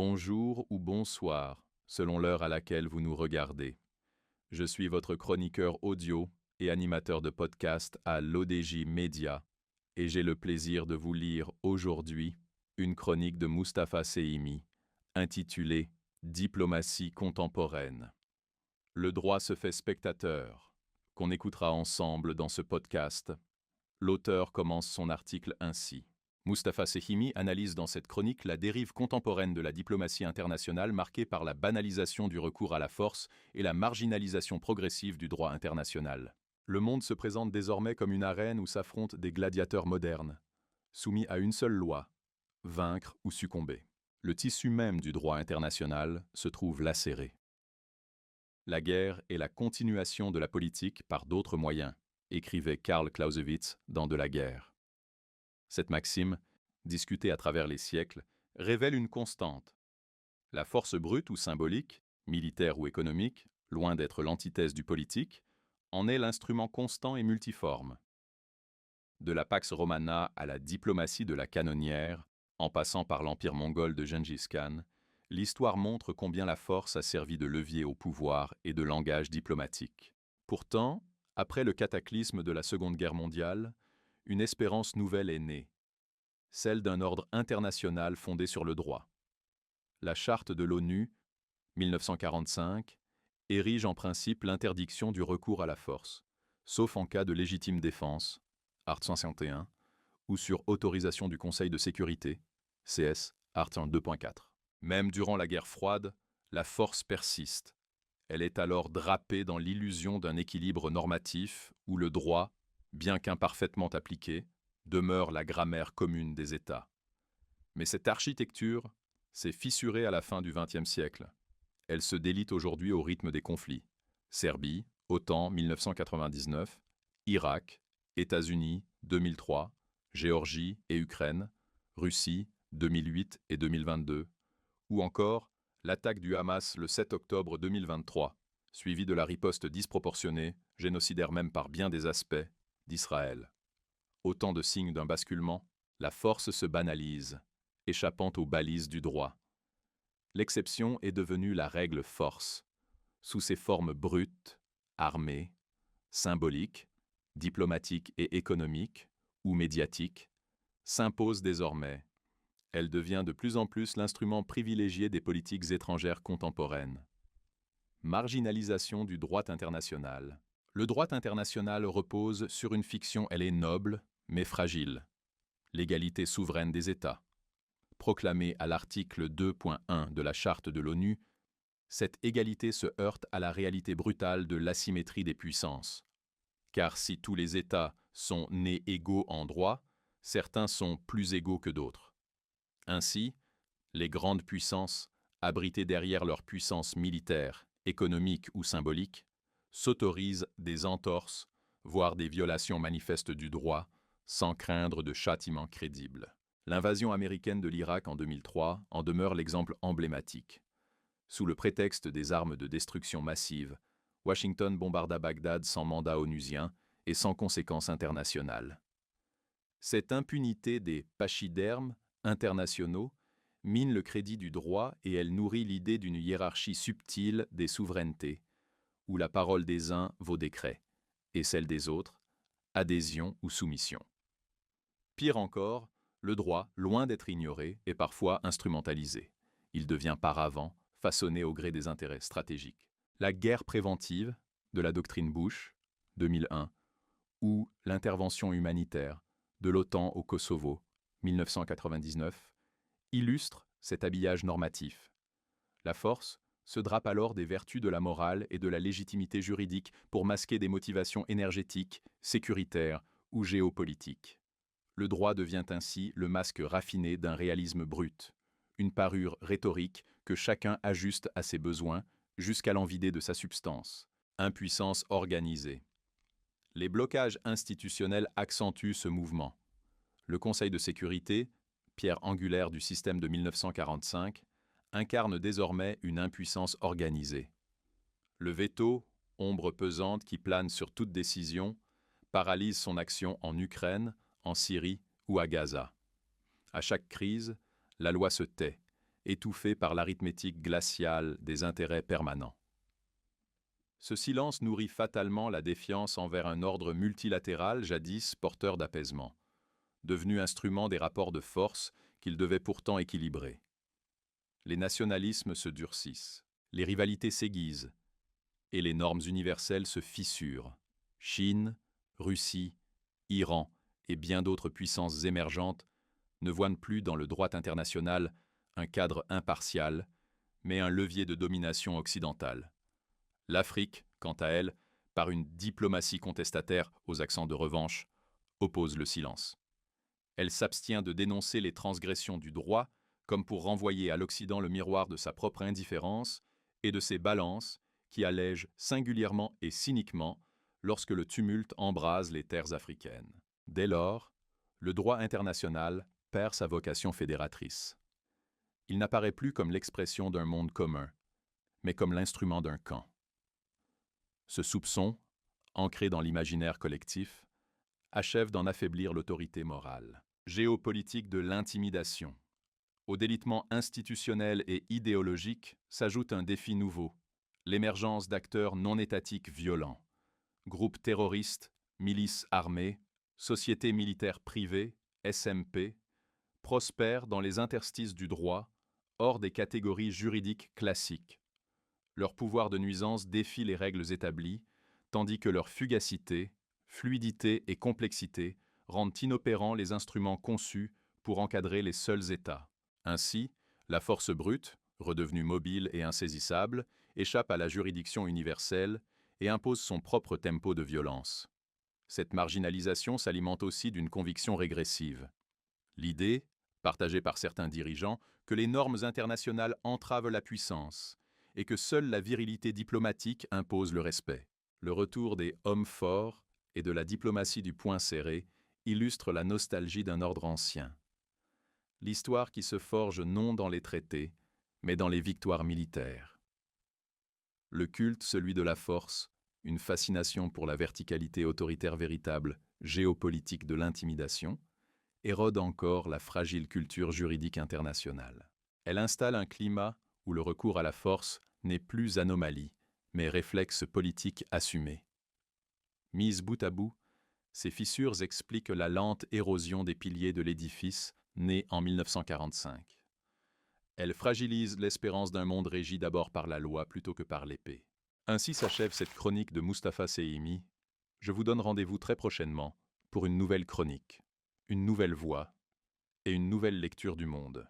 Bonjour ou bonsoir, selon l'heure à laquelle vous nous regardez. Je suis votre chroniqueur audio et animateur de podcast à l'ODJ Média, et j'ai le plaisir de vous lire aujourd'hui une chronique de Mustapha Sehimi, intitulée « Diplomatie contemporaine ». Le droit se fait spectateur, qu'on écoutera ensemble dans ce podcast. L'auteur commence son article ainsi. Mustapha Sehimi analyse dans cette chronique la dérive contemporaine de la diplomatie internationale marquée par la banalisation du recours à la force et la marginalisation progressive du droit international. Le monde se présente désormais comme une arène où s'affrontent des gladiateurs modernes, soumis à une seule loi, vaincre ou succomber. Le tissu même du droit international se trouve lacéré. La guerre est la continuation de la politique par d'autres moyens, écrivait Karl Clausewitz dans De la guerre. Cette maxime, discutée à travers les siècles, révèle une constante. La force brute ou symbolique, militaire ou économique, loin d'être l'antithèse du politique, en est l'instrument constant et multiforme. De la Pax Romana à la diplomatie de la canonnière, en passant par l'empire mongol de Gengis Khan, l'histoire montre combien la force a servi de levier au pouvoir et de langage diplomatique. Pourtant, après le cataclysme de la Seconde Guerre mondiale, une espérance nouvelle est née, celle d'un ordre international fondé sur le droit. La Charte de l'ONU, 1945, érige en principe l'interdiction du recours à la force, sauf en cas de légitime défense, art. 161, ou sur autorisation du Conseil de sécurité, CS, art. 2.4. Même durant la guerre froide, la force persiste. Elle est alors drapée dans l'illusion d'un équilibre normatif où le droit, bien qu'imparfaitement appliqué, demeure la grammaire commune des États. Mais cette architecture s'est fissurée à la fin du XXe siècle. Elle se délite aujourd'hui au rythme des conflits. Serbie, OTAN 1999, Irak, États-Unis 2003, Géorgie et Ukraine, Russie 2008 et 2022, ou encore l'attaque du Hamas le 7 octobre 2023, suivie de la riposte disproportionnée, génocidaire même par bien des aspects, d'Israël. Autant de signes d'un basculement, la force se banalise, échappant aux balises du droit. L'exception est devenue la règle force, sous ses formes brutes, armées, symboliques, diplomatiques et économiques, ou médiatiques, s'impose désormais. Elle devient de plus en plus l'instrument privilégié des politiques étrangères contemporaines. Marginalisation du droit international. Le droit international repose sur une fiction, elle est noble, mais fragile. L'égalité souveraine des États. Proclamée à l'article 2.1 de la Charte de l'ONU, cette égalité se heurte à la réalité brutale de l'asymétrie des puissances. Car si tous les États sont nés égaux en droit, certains sont plus égaux que d'autres. Ainsi, les grandes puissances, abritées derrière leur puissance militaire, économique ou symbolique, s'autorisent des entorses, voire des violations manifestes du droit, sans craindre de châtiments crédibles. L'invasion américaine de l'Irak en 2003 en demeure l'exemple emblématique. Sous le prétexte des armes de destruction massive, Washington bombarda Bagdad sans mandat onusien et sans conséquences internationales. Cette impunité des pachydermes internationaux mine le crédit du droit et elle nourrit l'idée d'une hiérarchie subtile des souverainetés, où la parole des uns vaut décret, et celle des autres, adhésion ou soumission. Pire encore, le droit, loin d'être ignoré, est parfois instrumentalisé. Il devient paravent, façonné au gré des intérêts stratégiques. La guerre préventive, de la doctrine Bush, 2001, ou l'intervention humanitaire, de l'OTAN au Kosovo, 1999, illustrent cet habillage normatif. La force se drape alors des vertus de la morale et de la légitimité juridique pour masquer des motivations énergétiques, sécuritaires ou géopolitiques. Le droit devient ainsi le masque raffiné d'un réalisme brut, une parure rhétorique que chacun ajuste à ses besoins jusqu'à l'en vider de sa substance. Impuissance organisée. Les blocages institutionnels accentuent ce mouvement. Le Conseil de sécurité, pierre angulaire du système de 1945, incarne désormais une impuissance organisée. Le veto, ombre pesante qui plane sur toute décision, paralyse son action en Ukraine, en Syrie ou à Gaza. À chaque crise, la loi se tait, étouffés par l'arithmétique glaciale des intérêts permanents. Ce silence nourrit fatalement la défiance envers un ordre multilatéral jadis porteur d'apaisement, devenu instrument des rapports de force qu'il devait pourtant équilibrer. Les nationalismes se durcissent, les rivalités s'aiguisent, et les normes universelles se fissurent. Chine, Russie, Iran et bien d'autres puissances émergentes ne voient plus dans le droit international un cadre impartial, mais un levier de domination occidentale. L'Afrique, quant à elle, par une diplomatie contestataire aux accents de revanche, oppose le silence. Elle s'abstient de dénoncer les transgressions du droit comme pour renvoyer à l'Occident le miroir de sa propre indifférence et de ses balances qui allègent singulièrement et cyniquement lorsque le tumulte embrase les terres africaines. Dès lors, le droit international perd sa vocation fédératrice. Il n'apparaît plus comme l'expression d'un monde commun, mais comme l'instrument d'un camp. Ce soupçon, ancré dans l'imaginaire collectif, achève d'en affaiblir l'autorité morale. Géopolitique de l'intimidation. Au délitement institutionnel et idéologique s'ajoute un défi nouveau, l'émergence d'acteurs non étatiques violents. Groupes terroristes, milices armées, sociétés militaires privées, SMP, prospèrent dans les interstices du droit, hors des catégories juridiques classiques. Leur pouvoir de nuisance défie les règles établies, tandis que leur fugacité, fluidité et complexité rendent inopérants les instruments conçus pour encadrer les seuls États. Ainsi, la force brute, redevenue mobile et insaisissable, échappe à la juridiction universelle et impose son propre tempo de violence. Cette marginalisation s'alimente aussi d'une conviction régressive. L'idée, partagée par certains dirigeants, que les normes internationales entravent la puissance et que seule la virilité diplomatique impose le respect. Le retour des hommes forts et de la diplomatie du poing serré illustre la nostalgie d'un ordre ancien. L'histoire qui se forge non dans les traités, mais dans les victoires militaires. Le culte, celui de la force, une fascination pour la verticalité autoritaire véritable, géopolitique de l'intimidation, érode encore la fragile culture juridique internationale. Elle installe un climat où le recours à la force n'est plus anomalie, mais réflexe politique assumé. Mises bout à bout, ces fissures expliquent la lente érosion des piliers de l'édifice né en 1945. Elles fragilisent l'espérance d'un monde régi d'abord par la loi plutôt que par l'épée. Ainsi s'achève cette chronique de Mustapha Sehimi. Je vous donne rendez-vous très prochainement pour une nouvelle chronique, une nouvelle voix et une nouvelle lecture du monde.